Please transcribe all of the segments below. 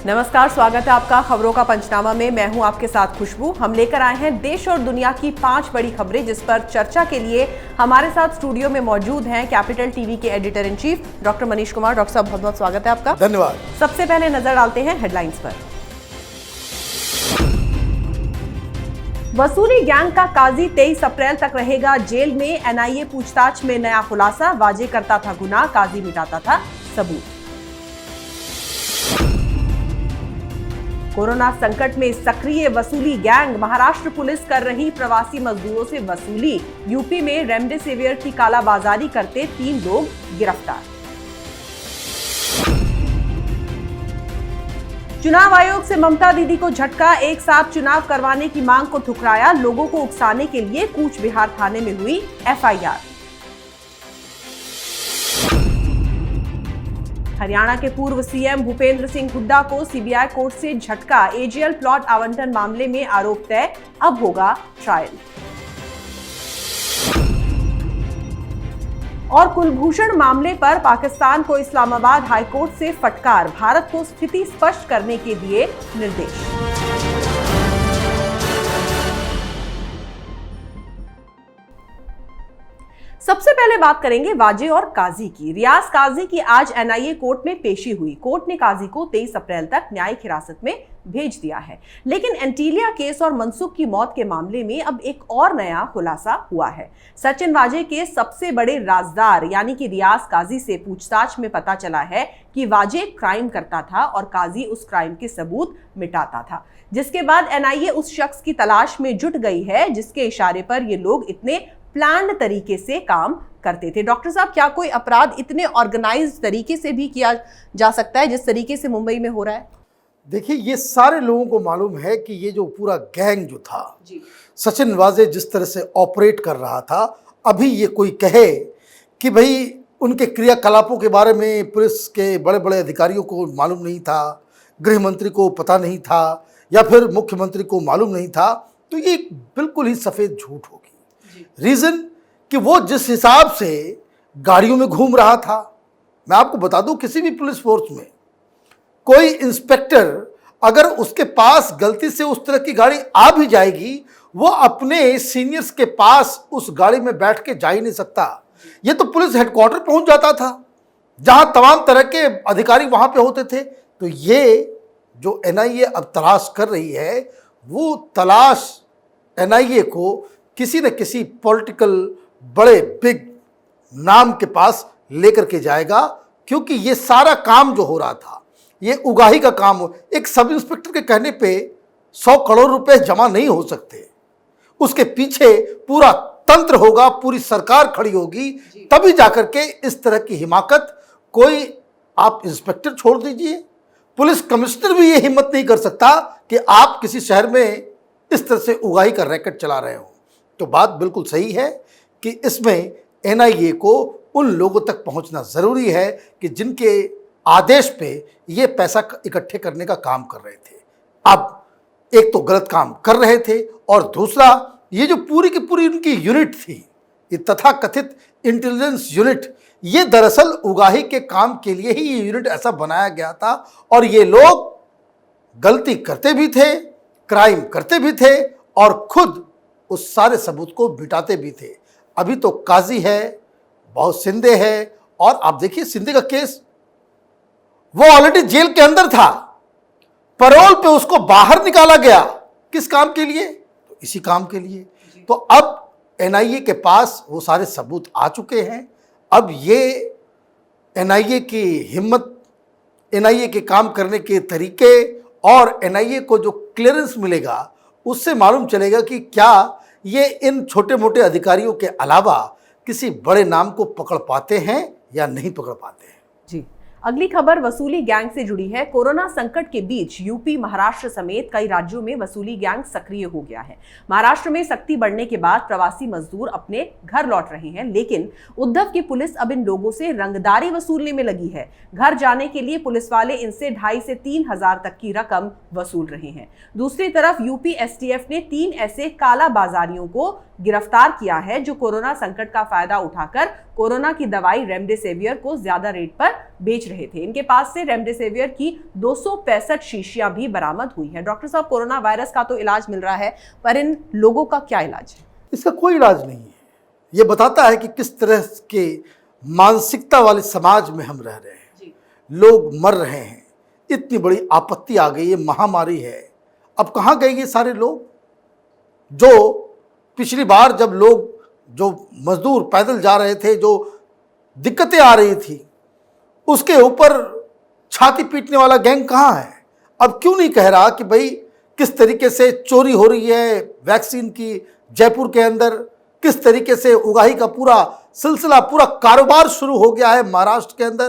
नमस्कार, स्वागत है आपका खबरों का पंचनामा में। मैं हूं आपके साथ खुशबू। हम लेकर आए हैं देश और दुनिया की 5 बड़ी खबरें, जिस पर चर्चा के लिए हमारे साथ स्टूडियो में मौजूद हैं कैपिटल टीवी के editor in chief doctor Manish Kumar. Doctor साहब, बहुत बहुत स्वागत है आपका। धन्यवाद। सबसे पहले नजर डालते हैं हेडलाइंस पर। वसूली गैंग का काजी 23 अप्रैल तक रहेगा जेल में। एनआईए पूछताछ में नया खुलासा। वाजे करता था गुनाह, काजी मिटाता था सबूत। कोरोना संकट में सक्रिय वसूली गैंग। महाराष्ट्र पुलिस कर रही प्रवासी मजदूरों से वसूली। यूपी में रेमडेसिविर की कालाबाजारी करते 3 लोग गिरफ्तार। चुनाव आयोग से ममता दीदी को झटका। एक साथ चुनाव करवाने की मांग को ठुकराया। लोगों को उकसाने के लिए कूच बिहार थाने में हुई एफआईआर। हरियाणा के पूर्व सीएम भूपेंद्र सिंह हुड्डा को सीबीआई कोर्ट से झटका। एजीएल प्लॉट आवंटन मामले में आरोप तय, अब होगा ट्रायल। और कुलभूषण मामले पर पाकिस्तान को इस्लामाबाद हाईकोर्ट से फटकार। भारत को स्थिति स्पष्ट करने के दिए निर्देश। सबसे पहले बात करेंगे वाजे और काजी की। रियाज काजी की आज एनआईए कोर्ट में पेशी हुई। कोर्ट ने काजी को 23 अप्रैल तक न्यायिक हिरासत में भेज दिया है। लेकिन एंटीलिया केस और मनसुख की मौत के मामले में अब एक और नया खुलासा हुआ है। सचिन वाजे के सबसे बड़े राजदार यानी कि रियाज काजी से पूछताछ में पता चला है कि वाजे क्राइम करता था और काजी उस क्राइम के सबूत मिटाता था, जिसके बाद एनआईए उस शख्स की तलाश में जुट गई है जिसके इशारे पर ये लोग इतने प्लान्ड तरीके से काम करते थे। डॉक्टर साहब, क्या कोई अपराध इतने ऑर्गेनाइज्ड तरीके से भी किया जा सकता है जिस तरीके से मुंबई में हो रहा है? देखिए, ये सारे लोगों को मालूम है कि ये जो पूरा गैंग जो था जी। सचिन वाजे जिस तरह से ऑपरेट कर रहा था, अभी ये कोई कहे कि भाई उनके क्रियाकलापों के बारे में पुलिस के बड़े बड़े अधिकारियों को मालूम नहीं था, गृह मंत्री को पता नहीं था या फिर मुख्यमंत्री को मालूम नहीं था, तो ये बिल्कुल ही सफ़ेद झूठ होगी। रीज़न कि वो जिस हिसाब से गाड़ियों में घूम रहा था, मैं आपको बता दूं, किसी भी पुलिस फोर्स में कोई इंस्पेक्टर अगर उसके पास गलती से उस तरह की गाड़ी आ भी जाएगी, वो अपने सीनियर्स के पास उस गाड़ी में बैठ के जा ही नहीं सकता। ये तो पुलिस हेडक्वार्टर पहुंच जाता था जहां तमाम तरह के अधिकारी वहां पे होते थे। तो ये जो एनआईए अब तलाश कर रही है, वो तलाश एनआईए को किसी न किसी पॉलिटिकल बड़े बिग नाम के पास लेकर के जाएगा, क्योंकि ये सारा काम जो हो रहा था, ये उगाही का काम हो। एक सब इंस्पेक्टर के कहने पे 100 करोड़ रुपए जमा नहीं हो सकते। उसके पीछे पूरा तंत्र होगा, पूरी सरकार खड़ी होगी, तभी जाकर के इस तरह की हिमाकत कोई, आप इंस्पेक्टर छोड़ दीजिए, पुलिस कमिश्नर भी ये हिम्मत नहीं कर सकता कि आप किसी शहर में इस तरह से उगाही का रैकेट चला रहे हो। तो बात बिल्कुल सही है कि इसमें एनआईए को उन लोगों तक पहुंचना ज़रूरी है कि जिनके आदेश पे ये पैसा इकट्ठे करने का काम कर रहे थे। अब एक तो गलत काम कर रहे थे, और दूसरा ये जो पूरी की पूरी उनकी यूनिट थी, ये तथाकथित इंटेलिजेंस यूनिट, ये दरअसल उगाही के काम के लिए ही ये यूनिट ऐसा बनाया गया था। और ये लोग गलती करते भी थे, क्राइम करते भी थे और खुद उस सारे सबूत को मिटाते भी थे। अभी तो काजी है, बहुत सिंधे है, और आप देखिए सिंधे का केस, वो ऑलरेडी जेल के अंदर था, पैरोल पे उसको बाहर निकाला गया। किस काम के लिए? तो इसी काम के लिए। तो अब एनआईए के पास वो सारे सबूत आ चुके हैं। अब ये एनआईए की हिम्मत, एनआईए के काम करने के तरीके और एनआईए को जो क्लियरेंस मिलेगा, उससे मालूम चलेगा कि क्या ये इन छोटे मोटे अधिकारियों के अलावा किसी बड़े नाम को पकड़ पाते हैं या नहीं पकड़ पाते हैं। जी, अगली खबर वसूली गैंग से जुड़ी है। कोरोना संकट के बीच यूपी, महाराष्ट्र समेत कई राज्यों में वसूली गैंग सक्रिय हो गया है। महाराष्ट्र में सख्ती बढ़ने के बाद प्रवासी मजदूर अपने घर लौट रहे हैं, लेकिन उद्धव की पुलिस अब इन लोगों से रंगदारी वसूलने में लगी है। घर जाने के लिए पुलिस वाले इनसे 2,500 से 3,000 तक की रकम वसूल रहे हैं। दूसरी तरफ यूपी एसटीएफ ने 3 ऐसे काला बाजारियों को गिरफ्तार किया है जो कोरोना संकट का फायदा उठाकर कोरोना की दवाई रेमडेसिविर को ज्यादा रेट पर बेच रहे थे। इनके पास से रेमडेसिविर की 265 शीशियां भी बरामद हुई हैं। डॉक्टर साहब, कोरोना वायरस का तो इलाज मिल रहा है, पर इन लोगों का क्या इलाज है? इसका कोई इलाज नहीं है। ये बताता है कि किस तरह के मानसिकता वाले समाज में हम रह रहे हैं। लोग मर रहे हैं, इतनी बड़ी आपत्ति आ गई, ये महामारी है। अब कहाँ गए ये सारे लोग जो पिछली बार जब लोग जो मजदूर पैदल जा रहे थे, जो दिक्कतें आ रही थी, उसके ऊपर छाती पीटने वाला गैंग कहाँ है? अब क्यों नहीं कह रहा कि भाई किस तरीके से चोरी हो रही है वैक्सीन की जयपुर के अंदर, किस तरीके से उगाही का पूरा सिलसिला, पूरा कारोबार शुरू हो गया है महाराष्ट्र के अंदर।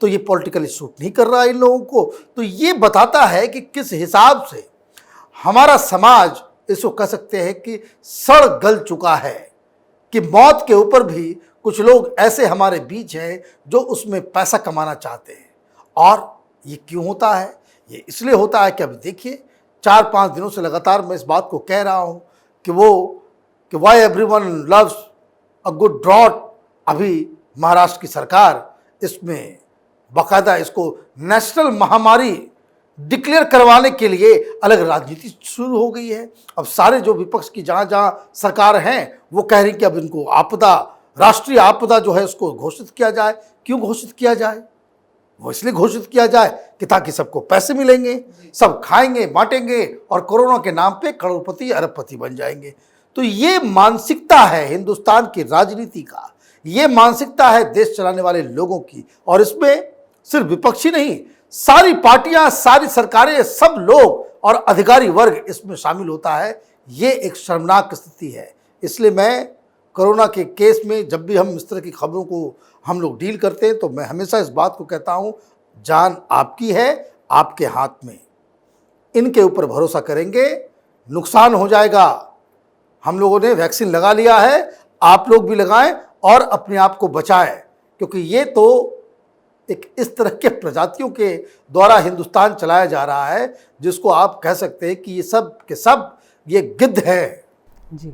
तो ये पॉलिटिकली सूट नहीं कर रहा इन लोगों को। तो ये बताता है कि किस हिसाब से हमारा समाज, इसको कह सकते हैं कि सड़ गल चुका है, कि मौत के ऊपर भी कुछ लोग ऐसे हमारे बीच हैं जो उसमें पैसा कमाना चाहते हैं। और ये क्यों होता है? ये इसलिए होता है कि अभी देखिए 4-5 दिनों से लगातार मैं इस बात को कह रहा हूँ कि why everyone loves a good drought. अभी महाराष्ट्र की सरकार इसमें बाकायदा इसको नेशनल महामारी डिक्लेयर करवाने के लिए अलग राजनीति शुरू हो गई है। अब सारे जो विपक्ष की जहाँ सरकार हैं वो कह रही कि अब इनको आपदा, राष्ट्रीय आपदा जो है उसको घोषित किया जाए। क्यों घोषित किया जाए? वो इसलिए घोषित किया जाए कि ताकि सबको पैसे मिलेंगे, सब खाएंगे बांटेंगे और कोरोना के नाम पे करोड़पति अरबपति बन जाएंगे। तो ये मानसिकता है हिंदुस्तान की राजनीति का, ये मानसिकता है देश चलाने वाले लोगों की। और इसमें सिर्फ विपक्षी नहीं, सारी पार्टियां, सारी सरकारें, सब लोग और अधिकारी वर्ग इसमें शामिल होता है। ये एक शर्मनाक स्थिति है। इसलिए मैं कोरोना के केस में जब भी हम इस तरह की खबरों को हम लोग डील करते हैं तो मैं हमेशा इस बात को कहता हूं, जान आपकी है, आपके हाथ में। इनके ऊपर भरोसा करेंगे नुकसान हो जाएगा। हम लोगों ने वैक्सीन लगा लिया है, आप लोग भी लगाएं और अपने आप को बचाएं, क्योंकि ये तो एक इस तरह के प्रजातियों के द्वारा हिंदुस्तान चलाया जा रहा है जिसको आप कह सकते हैं कि ये सब के सब ये गिद्ध है। जी,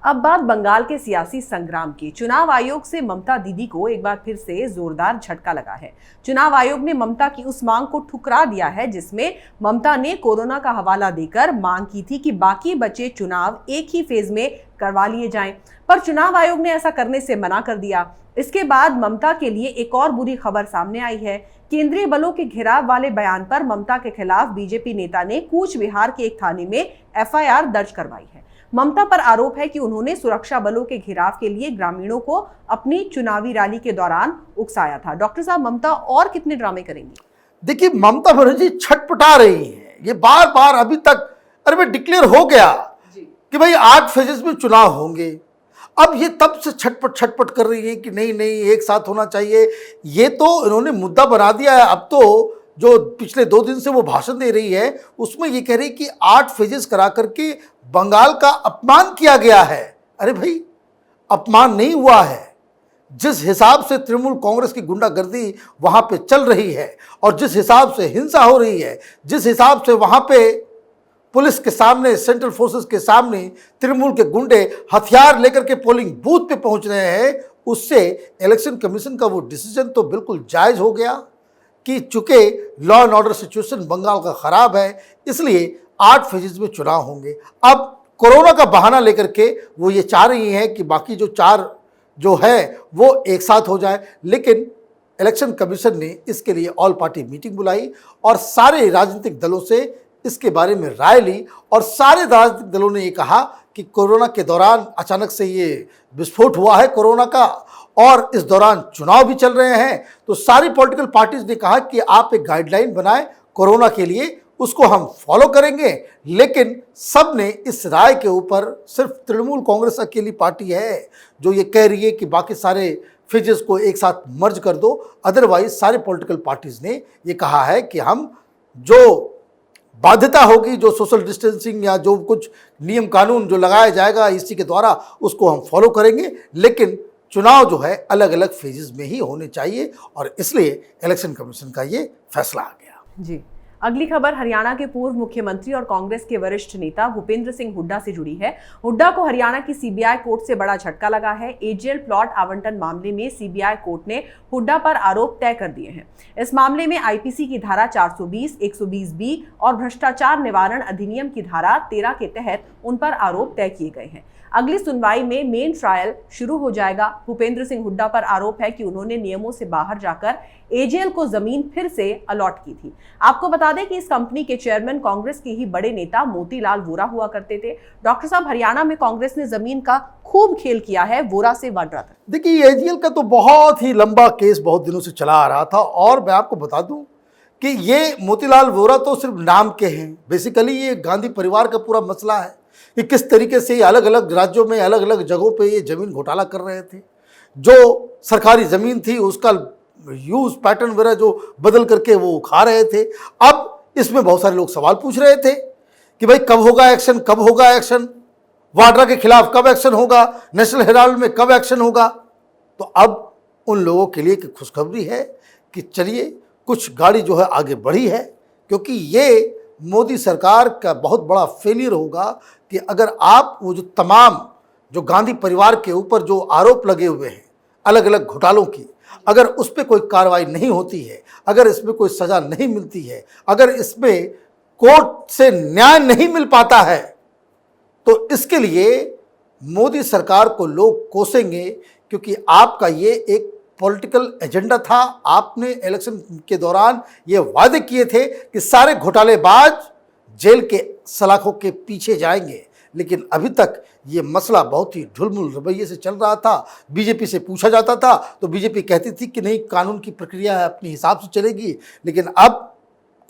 अब बात बंगाल के सियासी संग्राम की। चुनाव आयोग से ममता दीदी को एक बार फिर से जोरदार झटका लगा है। चुनाव आयोग ने ममता की उस मांग को ठुकरा दिया है जिसमें ममता ने कोरोना का हवाला देकर मांग की थी कि बाकी बचे चुनाव एक ही फेज में करवा लिए जाएं, पर चुनाव आयोग ने ऐसा करने से मना कर दिया। इसके बाद ममता के लिए एक और बुरी खबर सामने आई है। केंद्रीय बलों के घेराव वाले बयान पर ममता के खिलाफ बीजेपी नेता ने कूच बिहार के एक थाने में एफआईआर दर्ज करवाई है। ममता पर आरोप है कि उन्होंने सुरक्षा बलों के घेराव के लिए ग्रामीणों को अपनी चुनावी रैली के दौरान उकसाया था। डॉक्टर साहब, ममता और कितने ड्रामे करेंगी? देखिए, ममता बनर्जी छटपटा रही है। ये बार बार अभी तक अरे भाई डिक्लेयर हो गया कि भाई 8 फेजेस में चुनाव होंगे। अब ये तब से छटपट कर रही है कि नहीं एक साथ होना चाहिए। ये तो इन्होंने मुद्दा बना दिया है। अब तो जो पिछले 2 दिन से वो भाषण दे रही है उसमें ये कह रही कि 8 फेजेस करा करके बंगाल का अपमान किया गया है। अरे भाई, अपमान नहीं हुआ है। जिस हिसाब से तृणमूल कांग्रेस की गुंडागर्दी वहां पे चल रही है और जिस हिसाब से हिंसा हो रही है, जिस हिसाब से वहां पे पुलिस के सामने, सेंट्रल फोर्सेस के सामने तृणमूल के गुंडे हथियार लेकर के पोलिंग बूथ पे पहुंच रहे हैं, उससे इलेक्शन कमीशन का वो डिसीजन तो बिल्कुल जायज़ हो गया कि चूंकि law and order situation Bengal का ख़राब है, इसलिए 8 फेजेस में चुनाव होंगे। अब कोरोना का बहाना लेकर के वो ये चाह रही हैं कि बाकी जो 4 जो है वो एक साथ हो जाए, लेकिन इलेक्शन कमीशन ने इसके लिए ऑल पार्टी मीटिंग बुलाई और सारे राजनीतिक दलों से इसके बारे में राय ली और सारे राजनीतिक दलों ने ये कहा कि कोरोना के दौरान अचानक से ये विस्फोट हुआ है कोरोना का और इस दौरान चुनाव भी चल रहे हैं, तो सारी पॉलिटिकल पार्टीज ने कहा कि आप एक गाइडलाइन बनाएं कोरोना के लिए, उसको हम फॉलो करेंगे। लेकिन सब ने इस राय के ऊपर, सिर्फ तृणमूल कांग्रेस अकेली पार्टी है जो ये कह रही है कि बाकी सारे फेजेस को एक साथ मर्ज कर दो। अदरवाइज सारे पॉलिटिकल पार्टीज ने ये कहा है कि हम जो बाध्यता होगी, जो सोशल डिस्टेंसिंग या जो कुछ नियम कानून जो लगाया जाएगा इसी के द्वारा, उसको हम फॉलो करेंगे, लेकिन चुनाव जो है अलग अलग फेजेस में ही होने चाहिए और इसलिए इलेक्शन कमीशन का ये फैसला आ गया। जी, अगली खबर हरियाणा के पूर्व मुख्यमंत्री और कांग्रेस के वरिष्ठ नेता भूपेंद्र सिंह हुड्डा से जुड़ी है। हुड्डा को हरियाणा की सीबीआई कोर्ट से बड़ा झटका लगा है। एजीएल प्लॉट आवंटन मामले में सीबीआई कोर्ट ने हुड्डा पर आरोप तय कर दिए हैं। इस मामले में आईपीसी की धारा 420, 120B और भ्रष्टाचार निवारण अधिनियम की धारा 13 के तहत उन पर आरोप तय किए गए हैं। अगली सुनवाई में मेन ट्रायल शुरू हो जाएगा। भूपेंद्र सिंह हुड्डा पर आरोप है कि उन्होंने नियमों से बाहर जाकर एजीएल को जमीन फिर से अलॉट की थी। आपको बता दें कि इस कंपनी के चेयरमैन कांग्रेस के ही बड़े नेता मोतीलाल वोरा हुआ करते थे। डॉक्टर साहब, हरियाणा में कांग्रेस ने जमीन का खूब खेल किया है। वोरा से वाड्रा तक। देखिए, एजीएल का तो बहुत ही लंबा केस बहुत दिनों से चला आ रहा था और मैं आपको बता दूं कि ये मोतीलाल वोरा तो सिर्फ नाम के हैं। बेसिकली ये गांधी परिवार का पूरा मसला है कि किस तरीके से अलग अलग राज्यों में अलग अलग जगहों पे ये जमीन घोटाला कर रहे थे। जो सरकारी जमीन थी उसका यूज पैटर्न वगैरह जो बदल करके वो खा रहे थे। अब इसमें बहुत सारे लोग सवाल पूछ रहे थे कि भाई कब होगा एक्शन, कब होगा एक्शन, वाड्रा के खिलाफ कब एक्शन होगा, नेशनल हेराल्ड में कब एक्शन होगा। तो अब उन लोगों के लिए एक खुशखबरी है कि चलिए कुछ गाड़ी जो है आगे बढ़ी है, क्योंकि ये मोदी सरकार का बहुत बड़ा फेलियर होगा कि अगर आप वो जो तमाम जो गांधी परिवार के ऊपर जो आरोप लगे हुए हैं अलग अलग घोटालों की, अगर उस पर कोई कार्रवाई नहीं होती है, अगर इसमें कोई सज़ा नहीं मिलती है, अगर इसमें कोर्ट से न्याय नहीं मिल पाता है, तो इसके लिए मोदी सरकार को लोग कोसेंगे, क्योंकि आपका ये एक पॉलिटिकल एजेंडा था। आपने इलेक्शन के दौरान ये वादे किए थे कि सारे घोटालेबाज जेल के सलाखों के पीछे जाएंगे, लेकिन अभी तक ये मसला बहुत ही ढुलमुल रवैये से चल रहा था। बीजेपी से पूछा जाता था तो बीजेपी कहती थी कि नहीं, कानून की प्रक्रिया अपने हिसाब से चलेगी, लेकिन अब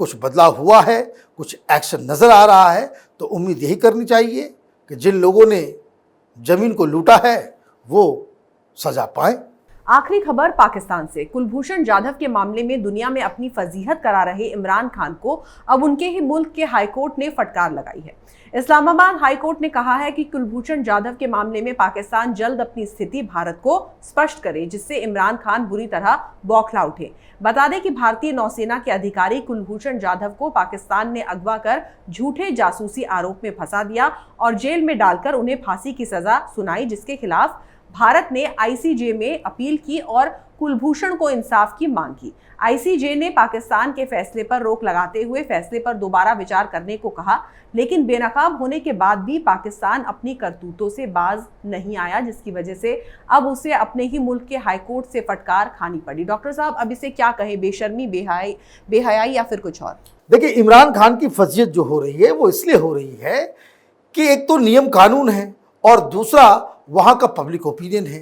कुछ बदलाव हुआ है, कुछ एक्शन नज़र आ रहा है। तो उम्मीद यही करनी चाहिए कि जिन लोगों ने ज़मीन को लूटा है वो सज़ा पाएं। आखिरी खबर पाकिस्तान से। कुलभूषण जाधव के मामले में दुनिया में अपनी फजीहत करा रहे इमरान खान को अब उनके ही मुल्क के हाईकोर्ट ने फटकार लगाई है। इस्लामाबाद हाईकोर्ट ने कहा है कि कुलभूषण जाधव के मामले में पाकिस्तान जल्द अपनी स्थिति भारत को स्पष्ट करे, जिससे इमरान खान बुरी तरह बौखला उठे। बता दें कि भारतीय नौसेना के अधिकारी कुलभूषण जाधव को पाकिस्तान ने अगवा कर झूठे जासूसी आरोप में फंसा दिया और जेल में डालकर उन्हें फांसी की सजा सुनाई, जिसके खिलाफ भारत ने आईसीजे में अपील की और कुलभूषण को इंसाफ की मांग की। आईसीजे ने पाकिस्तान के फैसले पर रोक लगाते हुए फैसले पर दोबारा विचार करने को कहा, लेकिन बेनकाब होने के बाद भी पाकिस्तान अपनी करतूतों से बाज नहीं आया, जिसकी वजह से अब उसे अपने ही मुल्क के हाईकोर्ट से फटकार खानी पड़ी। डॉक्टर साहब, अब इसे क्या कहें, बेशर्मी, बेहयाई या फिर कुछ और? देखिए, इमरान खान की फजीयत जो हो रही है वो इसलिए हो रही है कि एक तो नियम कानून है और दूसरा वहाँ का पब्लिक ओपिनियन है।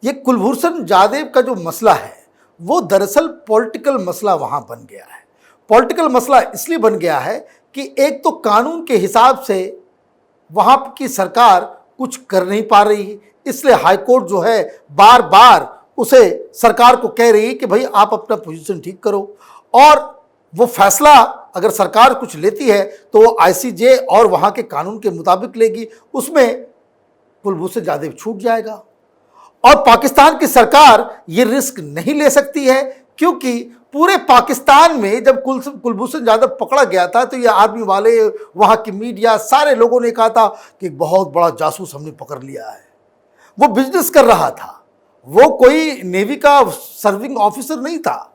ये कुलभूषण जाधव का जो मसला है वो दरअसल पॉलिटिकल मसला वहाँ बन गया है। पॉलिटिकल मसला इसलिए बन गया है कि एक तो कानून के हिसाब से वहाँ की सरकार कुछ कर नहीं पा रही, इसलिए हाईकोर्ट जो है बार बार उसे सरकार को कह रही है कि भाई आप अपना पोजीशन ठीक करो, और वो फैसला अगर सरकार कुछ लेती है तो वो आईसीजे और वहाँ के कानून के मुताबिक लेगी, उसमें कुलभूषण जाधव छूट जाएगा। और पाकिस्तान की सरकार ये रिस्क नहीं ले सकती है, क्योंकि पूरे पाकिस्तान में जब कुलभूषण जाधव पकड़ा गया था तो ये आर्मी वाले, वहाँ की मीडिया, सारे लोगों ने कहा था कि बहुत बड़ा जासूस हमने पकड़ लिया है। वो बिजनेस कर रहा था, वो कोई नेवी का सर्विंग ऑफिसर नहीं था,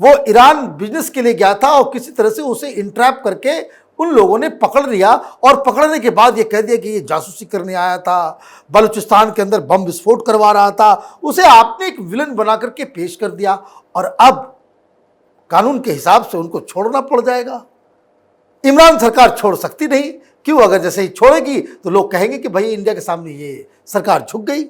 वो ईरान बिजनेस के लिए गया था और किसी तरह से उसे इंट्रैप करके उन लोगों ने पकड़ लिया और पकड़ने के बाद ये कह दिया कि ये जासूसी करने आया था, बलूचिस्तान के अंदर बम विस्फोट करवा रहा था। उसे आपने एक विलन बना करके पेश कर दिया और अब कानून के हिसाब से उनको छोड़ना पड़ जाएगा। इमरान सरकार छोड़ सकती नहीं, क्यों? अगर जैसे ही छोड़ेगी तो लोग कहेंगे कि भाई इंडिया के सामने ये सरकार झुक गई।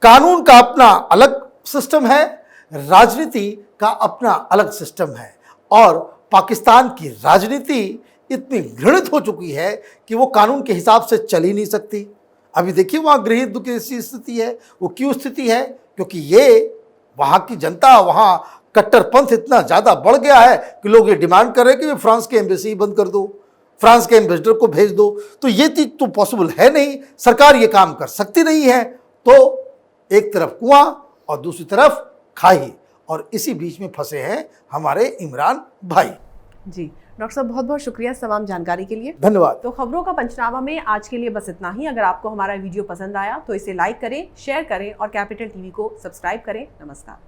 कानून का अपना अलग सिस्टम है, राजनीति का अपना अलग सिस्टम है, और पाकिस्तान की राजनीति इतनी घृणित हो चुकी है कि वो कानून के हिसाब से चल ही नहीं सकती। अभी देखिए वहाँ गृह युद्ध की स्थिति है। वो क्यों स्थिति है? क्योंकि ये वहाँ की जनता, वहाँ कट्टरपंथ इतना ज़्यादा बढ़ गया है कि लोग ये डिमांड कर रहे हैं कि फ्रांस के एम्बेसी बंद कर दो, फ्रांस के एम्बेसडर को भेज दो। तो ये चीज़ तो पॉसिबल है नहीं, सरकार ये काम कर सकती नहीं है। तो एक तरफ कुआं और दूसरी तरफ खाई, और इसी बीच में फंसे हैं हमारे इमरान भाई। जी डॉक्टर साहब, बहुत बहुत शुक्रिया तमाम जानकारी के लिए। धन्यवाद। तो खबरों का पंचनामा में आज के लिए बस इतना ही। अगर आपको हमारा वीडियो पसंद आया तो इसे लाइक करें, शेयर करें और कैपिटल टीवी को सब्सक्राइब करें। नमस्कार।